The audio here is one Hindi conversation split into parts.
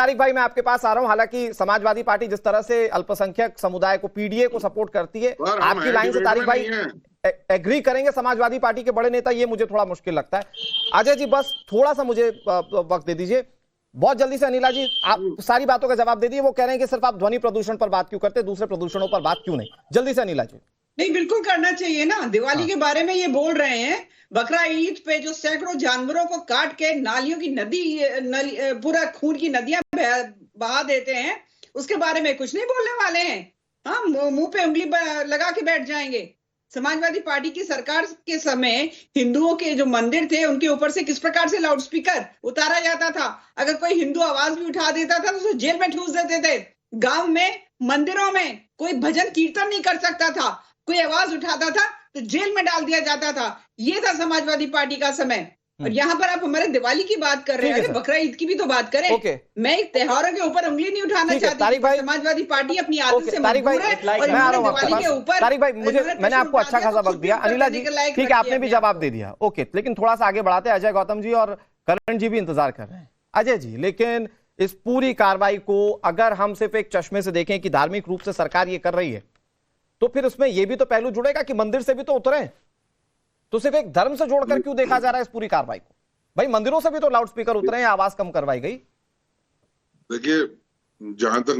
तारिक भाई मैं आपके पास आ रहा हूं। हालांकि समाजवादी पार्टी जिस तरह से अल्पसंख्यक समुदाय को, पीडीए को सपोर्ट करती है, आपकी लाइन से तारिक भाई एग्री करेंगे समाजवादी पार्टी के बड़े नेता, ये मुझे थोड़ा मुश्किल लगता है। अजय जी बस थोड़ा सा मुझे वक्त दे दीजिए बहुत जल्दी से। अनिला जी आप सारी बातों का जवाब दे दिए। वो कह रहे हैं कि सिर्फ आप ध्वनि प्रदूषण पर बात क्यों करते, दूसरे प्रदूषणों पर बात क्यों नहीं? जल्दी से अनिला जी। नहीं, बिल्कुल करना चाहिए ना। दिवाली के बारे में ये बोल रहे हैं, बकरा ईद पे जो सैकड़ों जानवरों को काट के नालियों की पूरा खून की नदियां बहा देते हैं, उसके बारे में कुछ नहीं बोलने वाले हैं। हाँ, मुंह पे उंगली लगा के बैठ जाएंगे। समाजवादी पार्टी की सरकार के समय हिंदुओं के जो मंदिर थे उनके ऊपर से किस प्रकार से लाउड स्पीकर उतारा जाता था। अगर कोई हिंदू आवाज भी उठा देता था तो उसे जेल में ठूस देते थे। गांव में मंदिरों में कोई भजन कीर्तन नहीं कर सकता था, कोई आवाज उठाता था तो जेल में डाल दिया जाता था। ये था समाजवादी पार्टी का समय। और यहाँ पर आप हमारे दिवाली की बात कर रहे हैं, बकरा ईद की भी तो बात करें। मैं त्योहारों के ऊपर उंगली नहीं उठाना चाहती। समाजवादी पार्टी अपनी आदत से मजबूर है और दिवाली के ऊपर। तारिक भाई मैंने आपको अच्छा खासा वक्त दिया। अनिला जी ठीक है, आपने भी जवाब दे दिया। ओके, लेकिन थोड़ा सा आगे बढ़ाते हैं। अजय गौतम जी और करण जी भी इंतजार कर रहे हैं। अजय जी, लेकिन इस पूरी कार्रवाई को अगर हम सिर्फ एक चश्मे से देखें कि धार्मिक रूप से सरकार ये कर रही है, तो फिर उसमें यह भी तो पहलू जुड़ेगा कि मंदिर से भी तो उतरे। तो सिर्फ एक धर्म से जोड़कर क्यों देखा जा रहा है इस पूरी कार्रवाई को? भाई मंदिरों से भी तो लाउड स्पीकर उतरे हैं, आवाज कम करवाई गई। देखिए, जहां तक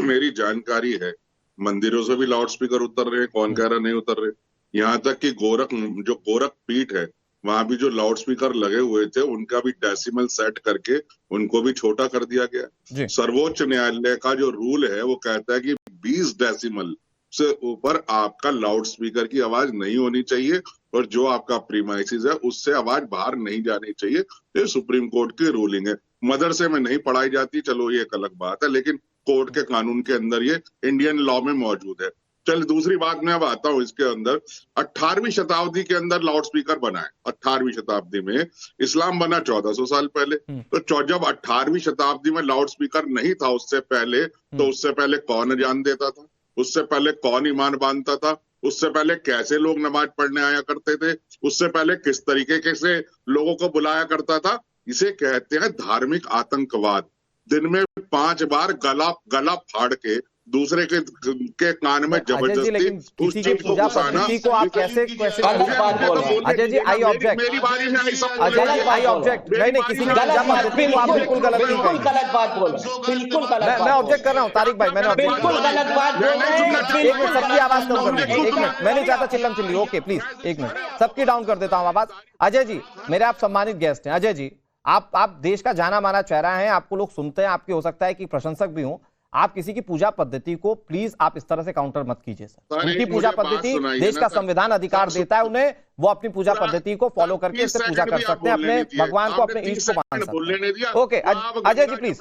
मेरी जानकारी है, मंदिरों से भी लाउड स्पीकर उतर रहे हैं। कौन कह रहा नहीं उतर रहे? यहाँ तक कि गोरख पीठ है, वहां भी जो लाउड स्पीकर लगे हुए थे उनका भी डेसिमल सेट करके उनको भी छोटा कर दिया गया। सर्वोच्च न्यायालय का जो रूल है वो कहता है कि 20 डेसिमल से ऊपर आपका लाउड स्पीकर की आवाज नहीं होनी चाहिए और जो आपका प्रीमाइसिस है उससे आवाज बाहर नहीं जानी चाहिए। ये सुप्रीम कोर्ट की रूलिंग है। मदरसे में नहीं पढ़ाई जाती, चलो ये एक अलग बात है, लेकिन कोर्ट के कानून के अंदर ये इंडियन लॉ में मौजूद है। चल दूसरी बात मैं अब आता हूँ इसके अंदर। 18वीं शताब्दी के अंदर लाउड स्पीकर बना है। 18वीं शताब्दी में, इस्लाम बना 1400 साल पहले। तो जब 18वीं शताब्दी में लाउड स्पीकर नहीं था उससे पहले, तो उससे पहले कौन अजान देता था, उससे पहले कौन ईमान बांधता था, उससे पहले कैसे लोग नमाज पढ़ने आया करते थे, उससे पहले किस तरीके से लोगों को बुलाया करता था। इसे कहते हैं धार्मिक आतंकवाद। दिन में 5 बार गला फाड़ के दूसरे के कान में जबरदस्ती उस चीज को घुसाना। को आप कैसे अजय जी आई ऑब्जेक्ट, मेरी बारी में अजय जी आई ऑब्जेक्ट। नहीं किसी को आप बिल्कुल गलत नहीं कहेंगे, गलत बात बोल रहे हैं, बिल्कुल गलत। मैं ऑब्जेक्ट कर रहा हूँ तारिक भाई, मैंने बिल्कुल गलत बात बोल रहे हैं। एक मिनट, सबकी आवाज कम कर दीजिए। एक मिनट, मैं नहीं चाहता चिल्लम चिल्ली। ओके प्लीज, एक मिनट, सबकी डाउन कर देता हूँ आवाज। अजय जी मेरे आप सम्मानित गेस्ट हैं। अजय जी आप देश का जाना माना चेहरा है, आपको लोग सुनते हैं, आपके हो सकता है कि प्रशंसक भी हों। आप किसी की पूजा पद्धति को प्लीज आप इस तरह से काउंटर मत कीजिए सर। उनकी पूजा पद्धति देश का संविधान अधिकार देता है उन्हें, वो अपनी पूजा पद्धति को फॉलो करके इससे पूजा कर सकते हैं, अपने भगवान को, अपने ईश्वर को मान सकते हैं। Okay Ajay ji please.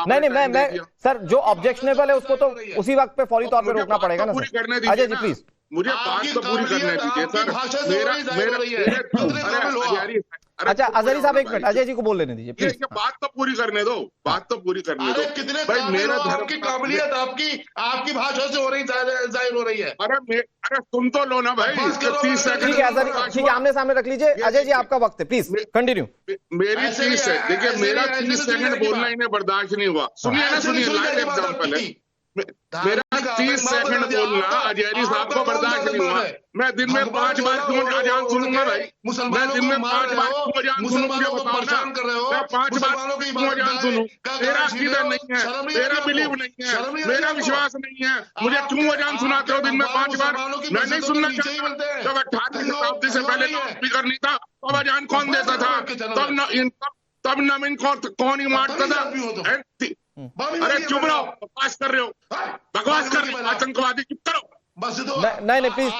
नहीं मैं सर, जो ऑब्जेक्शनेबल है उसको तो उसी वक्त पे फौरी तौर पर रोकना पड़ेगा ना सर। अजय जी प्लीज, मुझे बात तो पूरी करने दीजिए सर। अच्छा अजहरी साहब एक मिनट, अजय जी को बोल लेने दीजिए प्लीज। बात तो पूरी करने दो, बात तो पूरी करने दो। कितने भाई मेरा धर्म की काबिलियत आपकी भाषा से हो रही, जाहिर हो रही है। अरे सुन तो लो ना भाई। 30 सेकंड ठीक है अजहरी, ठीक है आमने सामने रख लीजिए। अजय जी आपका वक्त है, प्लीज कंटिन्यू। मेरी 30 है, देखिए मेरा 30 सेकंड बोलना इन्हें बर्दाश्त नहीं हुआ। सुनिए ना, सुनिए, लाइव एग्जांपल है। मेरा 30 सेकंड बोलना अजहरी साहब को बर्दाश्त नहीं हुआ। मैं दिन में 5 बार क्यों अजान सुनूंगा भाई? मैं दिन में 5 बार क्यों अजान सुनूं? मुझे बताओ ना, मैं 5 बार क्यों अजान सुनूं? मेरा अकीदा नहीं है, मेरा बिलीव नहीं है, मेरा विश्वास नहीं है, मुझे क्यों अजान सुनाते हो दिन में 5 बार? मैं नहीं सुनना चाहता। जब 18वीं शताब्दी से पहले स्पीकर नहीं था तब अजान कौन देता था? तब नमीन कौन ही मारता था? अरे चुप रहो, बकवास कर रहे हो, बकवास कर रहे हो, आतंकवादी, चुप करो। नहीं प्लीज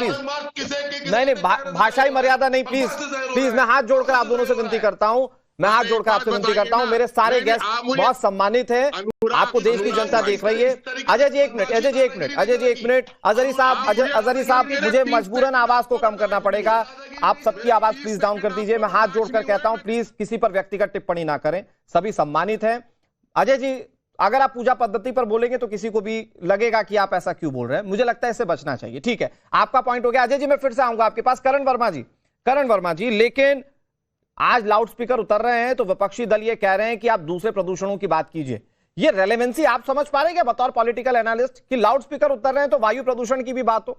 नहीं भाषाई मर्यादा नहीं, प्लीज मैं हाथ जोड़कर आप दोनों से विनती करता हूं, मैं हाथ जोड़कर आपसे विनती करता हूं। मेरे सारे गेस्ट बहुत सम्मानित हैं, आपको देश की जनता देख रही है। अजय जी एक मिनट, अजय जी एक मिनट, अजहरी साहब मुझे मजबूरन आवाज को कम करना पड़ेगा। आप सबकी आवाज प्लीज डाउन कर दीजिए। मैं हाथ जोड़कर कहता हूं प्लीज किसी पर व्यक्तिगत टिप्पणी ना करें, सभी सम्मानित हैं। अजय जी अगर आप पूजा पद्धति पर बोलेंगे तो किसी को भी लगेगा कि आप ऐसा क्यों बोल रहे हैं, मुझे लगता है इससे बचना चाहिए। ठीक है, आपका पॉइंट हो गया। अजय जी मैं फिर से आऊंगा आपके पास। करण वर्मा जी, लेकिन आज लाउड स्पीकर उतर रहे हैं तो विपक्षी दल ये कह रहे हैं कि आप दूसरे प्रदूषणों की बात कीजिए। ये रेलेवेंसी आप समझ पा रहे हैं क्या बतौर पॉलिटिकल एनालिस्ट कि लाउड स्पीकर उतर रहे हैं तो वायु प्रदूषण की भी बात हो?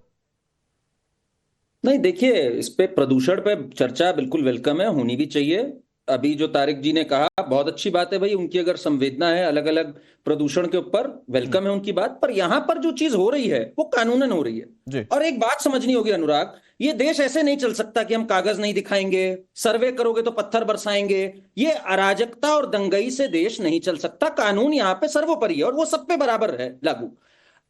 नहीं, देखिए, इस पे प्रदूषण पे चर्चा बिल्कुल वेलकम है, होनी भी चाहिए। अभी जो तारिक जी ने कहा बहुत अच्छी बात है भाई, उनकी अगर संवेदना है अलग अलग प्रदूषण के ऊपर, वेलकम है उनकी बात। पर यहां पर जो चीज हो रही है वो कानूनन हो रही है। और एक बात समझनी होगी अनुराग, ये देश ऐसे नहीं चल सकता कि हम कागज नहीं दिखाएंगे, सर्वे करोगे तो पत्थर बरसाएंगे। ये अराजकता और दंगई से देश नहीं चल सकता। कानून यहाँ पे सर्वोपरि है और वो सब पे बराबर है लागू।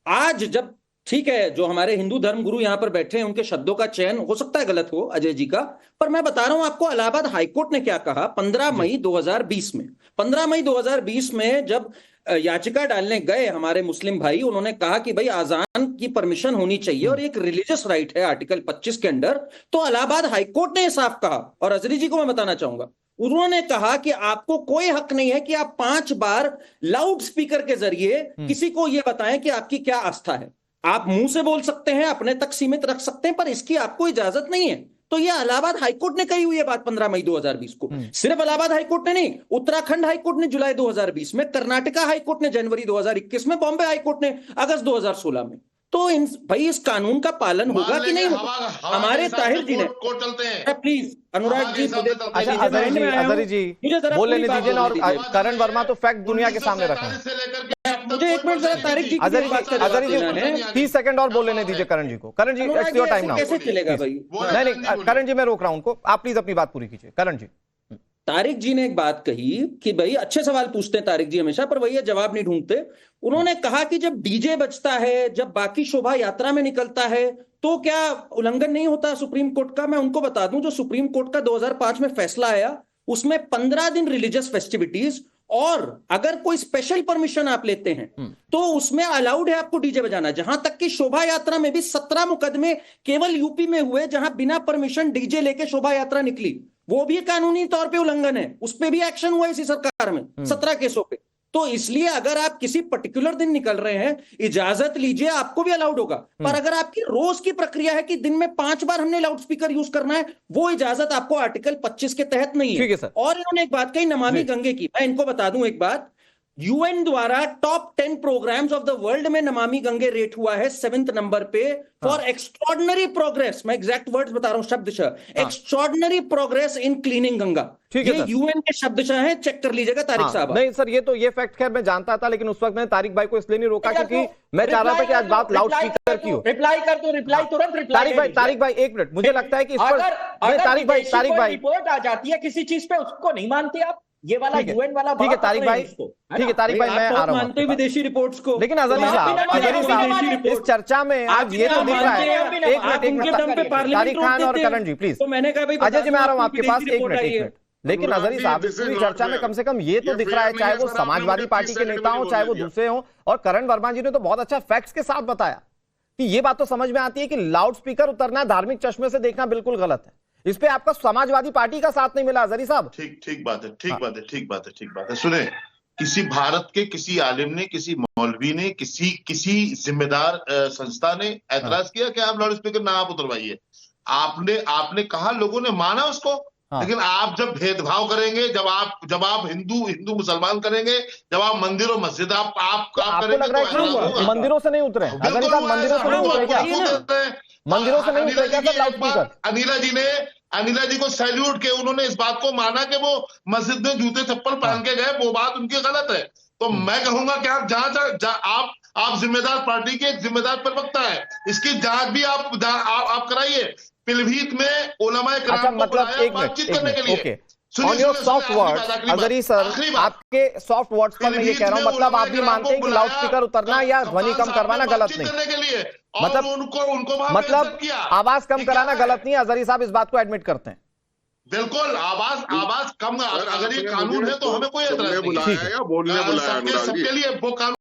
आज जब ठीक है, जो हमारे हिंदू धर्म गुरु यहां पर बैठे हैं उनके शब्दों का चयन हो सकता है गलत हो अजय जी का, पर मैं बता रहा हूं आपको इलाहाबाद हाईकोर्ट ने क्या कहा 15 मई 2020 में। 15 मई 2020 में जब याचिका डालने गए हमारे मुस्लिम भाई, उन्होंने कहा कि भाई आजान की परमिशन होनी चाहिए और एक रिलीजियस राइट है आर्टिकल 25 के अंडर। तो इलाहाबाद हाईकोर्ट ने साफ कहा, और अजरी जी को मैं बताना चाहूंगा, उन्होंने कहा कि आपको कोई हक नहीं है कि आप 5 बार लाउड स्पीकर के जरिए किसी को यह बताएं कि आपकी क्या आस्था है। आप मुंह से बोल सकते हैं, अपने तक सीमित रख सकते हैं, पर इसकी आपको इजाजत नहीं है। तो यह इलाहाबाद हाईकोर्ट ने कही हुई है बात 15 मई 2020 को। सिर्फ इलाहाबाद हाईकोर्ट ने नहीं, उत्तराखंड हाईकोर्ट ने जुलाई 2020 में, कर्नाटका हाईकोर्ट ने जनवरी 2021 में, बॉम्बे हाईकोर्ट ने अगस्त 2016 में। तो भाई इस कानून का पालन होगा कि नहीं होगा? हमारे ताहिर जी ने, प्लीज अनुराग जी, अजहरी जी बोल लेने दीजिए ना, और करण वर्मा तो फैक्ट दुनिया के सामने रखा है। मुझे एक मिनट जरा तारिक जी, अजहरी जी 30 सेकंड और बोल लेने दीजिए करण जी को। करण जी इट्स योर टाइम नाउ। कैसे चलेगा भाई? नहीं, करण जी मैं रोक रहा हूं उनको, आप प्लीज अपनी बात पूरी कीजिए। करण जी, तारिक जी ने एक बात कही कि भाई अच्छे सवाल पूछते हैं तारिक जी हमेशा, पर वही जवाब नहीं ढूंढते। उन्होंने कहा कि जब डीजे बजता है, जब बाकी शोभा यात्रा में निकलता है, तो क्या उल्लंघन नहीं होता सुप्रीम कोर्ट का? मैं उनको बता दूं, जो सुप्रीम कोर्ट का 2005 में फैसला आया उसमें 15 दिन रिलीजियस फेस्टिविटीज, और अगर कोई स्पेशल परमिशन आप लेते हैं तो उसमें अलाउड है आपको डीजे बजाना। जहां तक कि शोभा यात्रा में भी 17 मुकदमे केवल यूपी में हुए जहां बिना परमिशन डीजे लेके शोभा यात्रा निकली, वो भी कानूनी तौर पे उल्लंघन है। उस पे भी एक्शन हुआ इसी सरकार में 17 केसों पे। तो इसलिए अगर आप किसी पर्टिकुलर दिन निकल रहे हैं, इजाजत लीजिए, आपको भी अलाउड होगा। पर अगर आपकी रोज की प्रक्रिया है कि दिन में 5 बार हमने लाउड स्पीकर यूज करना है, वो इजाजत आपको आर्टिकल 25 के तहत नहीं है। ठीक है सर। और इन्होंने एक बात कही नमामि गंगे की, मैं इनको बता दूं एक बात, यूएन द्वारा top 10 programmes of the world में नमामि गंगे रेट हुआ है 7th नंबर पे फॉर एक्स्ट्रॉर्डिनरी प्रोग्रेस। मैं एग्जैक्ट वर्ड्स बता रहा हूं, शब्दशः extraordinary progress in cleaning Ganga. ये यूएन के शब्दशः है, चेक कर लीजिएगा तारिक साहब। नहीं सर, ये फैक्ट खैर मैं जानता था, लेकिन उस वक्त मैंने तारिक भाई को इसलिए नहीं रोका क्योंकि मैं चाह रहा था कि आज बात लाउड स्पीकर की हो। रिप्लाई कर दो, रिप्लाई तुरंत रिप्लाई। तारिक भाई एक मिनट, मुझे लगता है कि इस पर तारिक भाई रिपोर्ट आ जाती है किसी चीज पे, उसको नहीं मानते आप? ये वाला यूएन वाला, ठीक है तारिक भाई, ठीक है तारिक भाई, मैं आ रहा हूं विदेशी रिपोर्ट्स को। लेकिन अजहरी साहब इस चर्चा में आज ये तो दिख रहा है, एक मिनट तारिक खान और करण जी प्लीज। तो मैंने कहा भाई अजय जी मैं आ रहा हूं आपके पास, एक मिनट। लेकिन अजहरी साहब पूरी चर्चा में कम से कम ये तो दिख रहा है, चाहे वो समाजवादी पार्टी के नेता हो चाहे वो दूसरे हो, और करण वर्मा जी ने तो बहुत अच्छा फैक्ट्स के साथ बताया कि ये बात तो समझ में आती है कि लाउड स्पीकर उतरना धार्मिक चश्मे से देखना बिल्कुल गलत है। इस पे आपका समाजवादी पार्टी का साथ नहीं मिला अजहरी साहब। ठीक बात है। सुने, किसी भारत के किसी आलिम ने, किसी मौलवी ने, किसी जिम्मेदार संस्था ने ऐतराज किया कि आप लाउड स्पीकर ना आप उतरवाइए? आपने कहा, लोगों ने माना उसको। लेकिन आप जब भेदभाव करेंगे, जब आप हिंदू मुसलमान करेंगे, जब आप मंदिर और मस्जिद आप करेंगे, लग रहा है मंदिरों से नहीं उतरे अजहरी साहब? मंदिरों से नहीं उतरे क्या? मंदिरों से नहीं उतरे क्या लाउड स्पीकर? अनिला जी को सैल्यूट के उन्होंने इस बात को माना कि वो मस्जिद में जूते चप्पल पहन के गए, वो बात उनकी गलत है। तो मैं कहूंगा कि आप जांच, आप जिम्मेदार पार्टी के एक जिम्मेदार प्रवक्ता है, इसकी जांच भी आप कराइए। पिलभीत में उलमाए किराम को बुलाया बातचीत करने के लिए। On your soft words Azhari sir, आपके सॉफ्ट वर्ड्स पर मैं ये कह रहा हूं, मतलब आप भी मानते हैं कि लाउड स्पीकर उतरना या ध्वनि कम करवाना गलत नहीं, मतलब आवाज कम कराना गलत नहीं है। अजहरी साहब इस बात को एडमिट करते हैं? बिल्कुल, आवाज कम, अगर ये कानून है तो हमें कोई एतराज नहीं है। बुलाया या बोलने बुलाया सबके लिए वो कानून